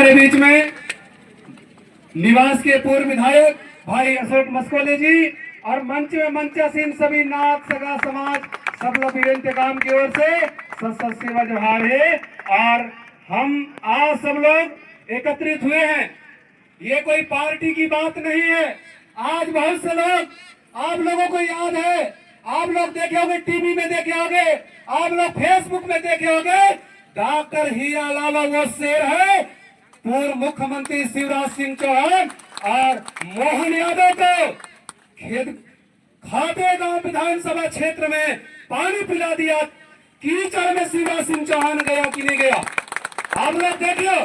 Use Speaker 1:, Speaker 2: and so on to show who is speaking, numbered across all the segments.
Speaker 1: हमारे बीच में निवास के पूर्व विधायक भाई अशोक मस्कोले जी और मंच में मंचासीन सभी नाथ सगा समाज सब लोग इंतकाम की ओर से सत सेवा जोहार है। और हम आज सब लोग एकत्रित हुए हैं, ये कोई पार्टी की बात नहीं है। आज बहुत से लोग, आप लोगों को याद है, आप लोग देखे होंगे, टीवी में देखे होंगे, आप लोग फेसबुक में देखे होंगे, डॉक्टर हीरा लाला वो शेर है, पूर्व मुख्यमंत्री शिवराज सिंह चौहान और मोहन यादव को खाते गांव विधानसभा क्षेत्र में पानी पिला दिया। कीचड़ में शिवराज सिंह चौहान गया कि नहीं गया, आप लोग देख लो।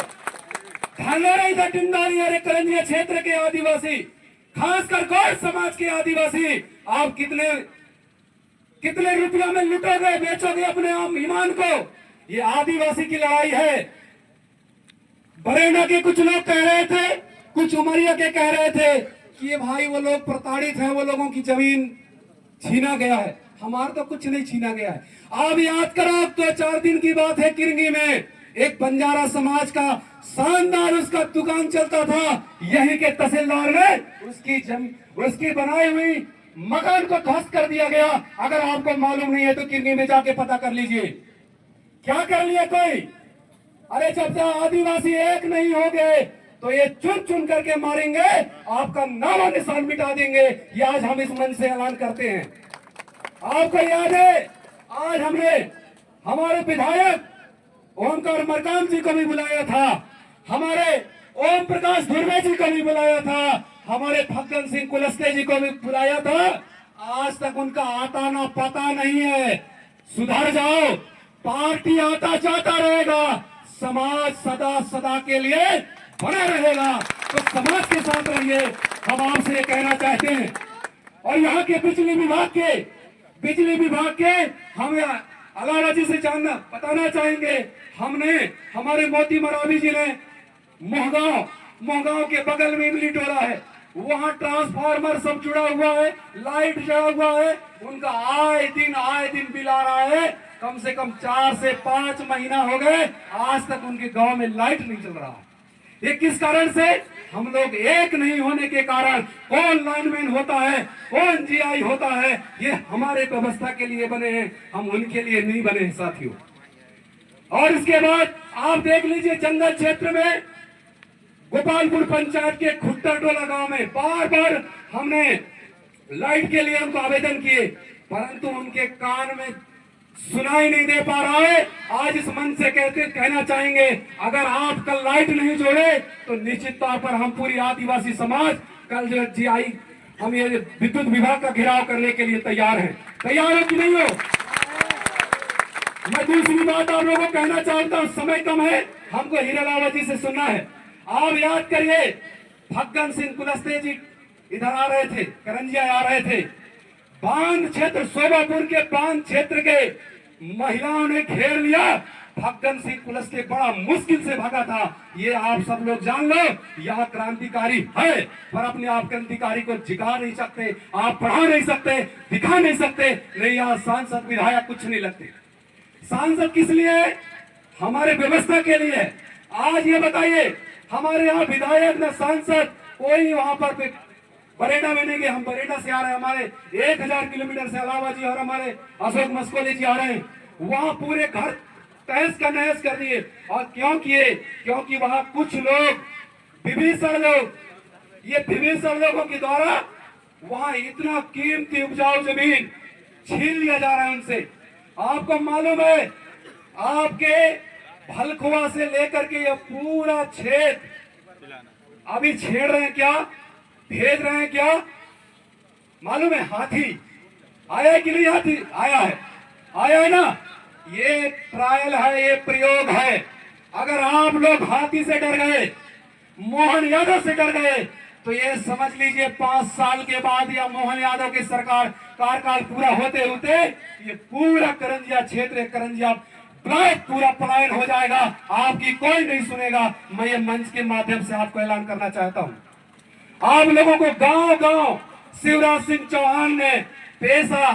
Speaker 1: टिंडारी और करंजिया क्षेत्र के आदिवासी, खासकर गौड़ समाज के आदिवासी, आप कितने रुपया में लुटोगे, बेचोगे अपने आप ईमान को। ये आदिवासी की लड़ाई है। बरेना के कुछ लोग कह रहे थे, कुछ उमरिया के कह रहे थे कि ये भाई वो लोग प्रताड़ित हैं, वो लोगों की जमीन छीना गया है। हमारा तो कुछ नहीं छीना गया है। आप याद करो तो 4 दिन की बात है, किरंगी में एक बंजारा समाज का शानदार उसका दुकान चलता था, यहीं के तहसीलदार ने उसकी बनाई हुई मकान को ध्वस्त कर दिया गया। अगर आपको मालूम नहीं है तो किरंगी में जाके पता कर लीजिए क्या कर लिया कोई। अरे जब तक आदिवासी एक नहीं हो गए तो ये चुन चुन करके मारेंगे, आपका नाम और निशान मिटा देंगे। ये आज हम इस मन से ऐलान करते हैं। आपको याद है, आज हमने हमारे विधायक ओमकार मरकाम जी को भी बुलाया था, हमारे ओम प्रकाश धुर्वे जी को भी बुलाया था, हमारे फग्गन सिंह कुलस्ते जी को भी बुलाया था। आज तक उनका आता ना पता नहीं है। सुधर जाओ, पार्टी आता जाता रहेगा, समाज सदा सदा के लिए बना रहेगा। तो समाज के साथ रहिए, हम आपसे ये कहना चाहते हैं। और यहाँ के बिजली विभाग के हम अलावा जी से बताना चाहेंगे, हमारे मोती मरावी जी ने मोहगांव के बगल में इमली टोला है, वहाँ ट्रांसफार्मर सब जुड़ा हुआ है, लाइट जुड़ा हुआ है, उनका आए दिन बिल आ रहा है। कम से कम 4 से 5 महीना हो गए, आज तक उनके गांव में लाइट नहीं चल रहा। ये किस कारण से? हम लोग एक नहीं होने के कारण। कौन लाइनमैन होता है, कौन जीआई होता है, ये हमारे व्यवस्था के लिए बने हैं, हम उनके लिए नहीं बने हैं साथियों। और इसके बाद आप देख लीजिए, जंगल क्षेत्र में गोपालपुर पंचायत के खुट्टा टोला गांव में बार हमने लाइट के लिए उनको आवेदन किए, परंतु उनके कान में सुनाई नहीं दे पा रहा है। आज इस मंच से कहना चाहेंगे, अगर आप कल लाइट नहीं जोड़े तो निश्चित तौर पर हम पूरी आदिवासी समाज कल जो जीआई, हम ये विद्युत विभाग का घेराव करने के लिए तैयार हैं। तैयार हो कि नहीं हो? मैं दूसरी बात आप लोगों को कहना चाहता हूँ, समय कम है, हमको हीरा लाला जी से सुनना है। आप याद करिए, फग्गन सिंह कुलस्ते जी इधर आ रहे थे, करंजिया आ रहे थे, बांध क्षेत्र शोभापुर के बांध क्षेत्र के महिलाओं ने घेर लिया। फग्गन सिंह कुलस्ते बड़ा मुश्किल से भागा था। ये आप सब लोग जान लो, यह क्रांतिकारी है, पर अपने आप क्रांतिकारी को जिगा नहीं सकते, आप पढ़ा नहीं सकते, दिखा नहीं सकते। नहीं, यहाँ सांसद विधायक कुछ नहीं लगते। सांसद किस लिए है? हमारे व्यवस्था के लिए है। आज ये बताइए, हमारे यहाँ विधायक न सांसद कोई वहां पर बरेना में नहीं गए। हम बरेना से आ रहे हैं, हमारे 1000 किलोमीटर से अलावा जी और हमारे अशोक मस्कोले जी आ रहे हैं, वहां पूरे घर तहस का नहस कर दिए। और क्यों किए? क्योंकि वहां कुछ लोग विभीषण लोगों के द्वारा वहां इतना कीमती उपजाऊ जमीन छीन लिया जा रहा है उनसे। आपको मालूम है, आपके भलकुआ से लेकर के ये पूरा क्षेत्र अभी छेड़ रहे हैं, क्या भेज रहे हैं, क्या मालूम है? हाथी आया है कि नहीं? हाथी आया है ना। ये ट्रायल है, ये प्रयोग है। अगर आप लोग हाथी से डर गए, मोहन यादव से डर गए, तो ये समझ लीजिए 5 साल के बाद या मोहन यादव की सरकार कार्यकाल पूरा होते ये पूरा करंजिया क्षेत्र, करंजिया ब्लॉक पूरा पलायन हो जाएगा। आपकी कोई नहीं सुनेगा। मैं ये मंच के माध्यम से आपको ऐलान करना चाहता हूँ, आप लोगों को गांव शिवराज सिंह चौहान ने पैसा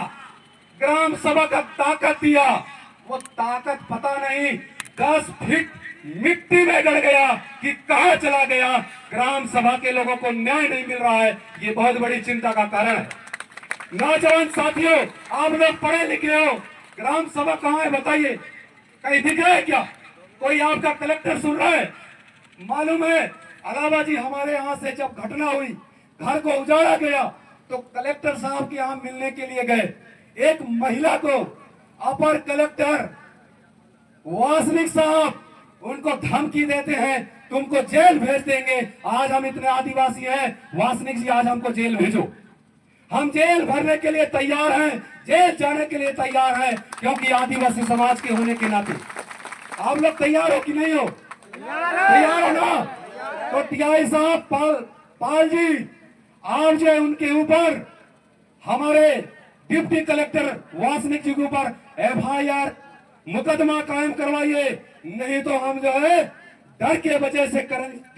Speaker 1: ग्राम सभा का ताकत दिया। वो ताकत पता नहीं 10 फीट मिट्टी में गड़ गया कि कहां चला गया। ग्राम सभा के लोगों को न्याय नहीं मिल रहा है, ये बहुत बड़ी चिंता का कारण है। नौजवान साथियों, आप लोग पढ़े लिखे हो, ग्राम सभा कहां है बताइए, कहीं दिख रहा है क्या? कोई आपका कलेक्टर सुन रहा है? मालूम है अलावा जी, हमारे यहाँ से जब घटना हुई, घर को उजाड़ा गया, तो कलेक्टर साहब के यहाँ मिलने के लिए गए। एक महिला को अपर कलेक्टर वासनिक साहब उनको धमकी देते हैं, तुमको जेल भेज देंगे। आज हम इतने आदिवासी हैं, वासनिक जी आज हमको जेल भेजो। हम जेल भरने के लिए तैयार हैं, जेल जाने के लिए तैयार हैं, क्योंकि आदिवासी समाज के होने के नाते। आप लोग तैयार हो कि नहीं हो? तैयार हो ना? तो टीआई साहब पाल जी, आप जो उनके ऊपर, हमारे डिप्टी कलेक्टर वासनिक जी के ऊपर FIR मुकदमा कायम करवाइए, नहीं तो हम जो है डर के वजह से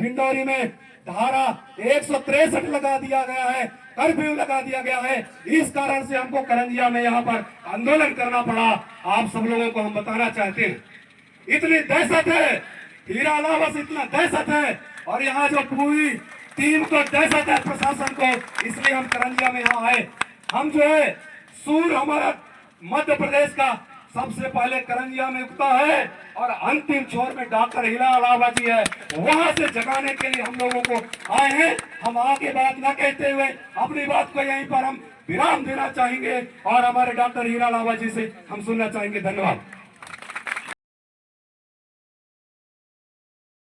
Speaker 1: ढिंडोरी में धारा 163 लगा दिया गया है, कर्फ्यू लगा दिया गया है। इस कारण से हमको करंजिया में यहाँ पर आंदोलन करना पड़ा। आप सब लोगों को हम बताना चाहते हैं, इतनी दहशत है, हीरा अलावा से इतना दहशत है, और यहाँ जो पूरी टीम को दहशत है, प्रशासन को, इसलिए हम करंजिया में यहाँ आए। हम जो है सूर हमारा मध्य प्रदेश का सबसे पहले करंजिया में उगता है, और अंतिम छोर में डॉक्टर हीरा अलावा जी है, वहां से जगाने के लिए हम लोगों को आए हैं। हम आगे बात न कहते हुए अपनी बात को यहीं पर हम विराम देना चाहेंगे, और हमारे डॉक्टर हीरा अलावा जी से हम सुनना चाहेंगे। धन्यवाद।